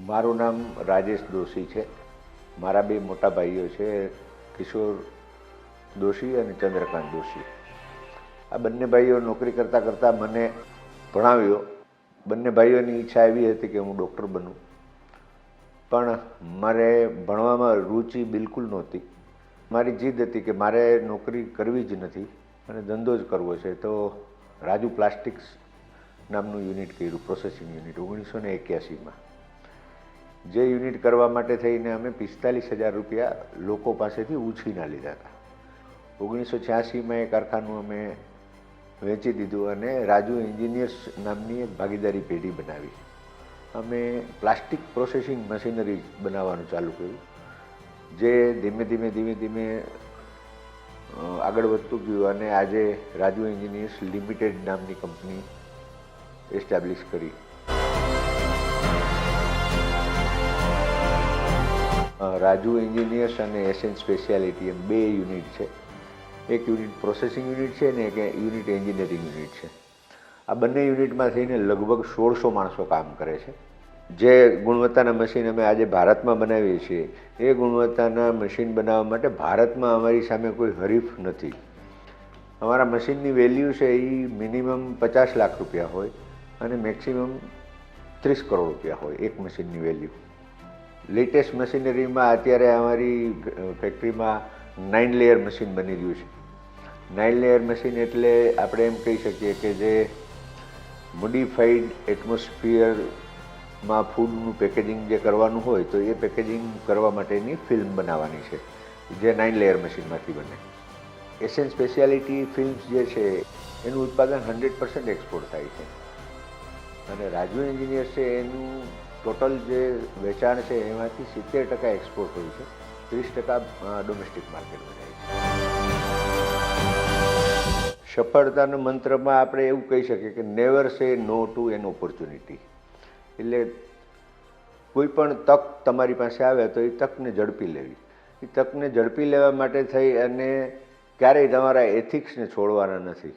મારું નામ રાજેશ દોશી છે. મારા બે મોટા ભાઈઓ છે, કિશોર દોશી અને ચંદ્રકાંત દોશી. આ બંને ભાઈઓ નોકરી કરતાં કરતાં મને ભણાવ્યો. બંને ભાઈઓની ઈચ્છા એવી હતી કે હું ડૉક્ટર બનું, પણ મારે ભણવામાં રુચિ બિલકુલ નહોતી. મારી જીદ હતી કે મારે નોકરી કરવી જ નથી અને ધંધો જ કરવો છે. તો રાજુ પ્લાસ્ટિક્સ નામનું યુનિટ કર્યું, પ્રોસેસિંગ યુનિટ 1981માં. જે યુનિટ કરવા માટે થઈને અમે 45,000 રૂપિયા લોકો પાસેથી ઉછીના લીધા હતા. 1986માં એ કારખાનું અમે વેચી દીધું અને રાજુ એન્જિનિયર્સ નામની એક ભાગીદારી પેઢી બનાવી. અમે પ્લાસ્ટિક પ્રોસેસિંગ મશીનરી બનાવવાનું ચાલુ કર્યું, જે ધીમે ધીમે આગળ વધતું ગયું અને આજે રાજુ એન્જિનિયર્સ લિમિટેડ નામની કંપની એસ્ટાબ્લિશ કરી. રાજુ એન્જિનિયર્સ અને એસએન સ્પેશિયાલિટી એમ બે યુનિટ છે. એક યુનિટ પ્રોસેસિંગ યુનિટ છે અને એક યુનિટ એન્જિનિયરિંગ યુનિટ છે. આ બંને યુનિટમાં થઈને લગભગ 1600 માણસો કામ કરે છે. જે ગુણવત્તાના મશીન અમે આજે ભારતમાં બનાવીએ છીએ, એ ગુણવત્તાના મશીન બનાવવા માટે ભારતમાં અમારી સામે કોઈ હરીફ નથી. અમારા મશીનની વેલ્યુ છે એ મિનિમમ 50 લાખ રૂપિયા હોય અને મેક્સિમમ 30 કરોડ રૂપિયા હોય એક મશીનની વેલ્યુ. લેટેસ્ટ મશીનરીમાં અત્યારે અમારી ફેક્ટરીમાં 9 લેયર મશીન બની રહ્યું છે. 9 લેયર મશીન એટલે આપણે એમ કહી શકીએ કે જે મોડિફાઈડ એટમોસ્ફિયરમાં ફૂડનું પેકેજિંગ જે કરવાનું હોય તો એ પેકેજિંગ કરવા માટેની ફિલ્મ બનાવવાની છે, જે 9 લેયર મશીનમાંથી બને. એસએન સ્પેશિયાલિટી ફિલ્મ્સ જે છે એનું ઉત્પાદન 100% એક્સપોર્ટ થાય છે અને રાજુ એન્જિનિયર્સ છે એનું ટોટલ જે વેચાણ છે એમાંથી 70% એક્સપોર્ટ હોય છે, 30% ડોમેસ્ટિક માર્કેટમાં જાય છે. સફળતાના મંત્રમાં આપણે એવું કહી શકીએ કે નેવર સે નો ટુ એન ઓપોર્ચ્યુનિટી. એટલે કોઈ પણ તક તમારી પાસે આવે તો એ તકને ઝડપી લેવી. એ તકને ઝડપી લેવા માટે થઈ અને ક્યારેય તમારા એથિક્સને છોડવાના નથી.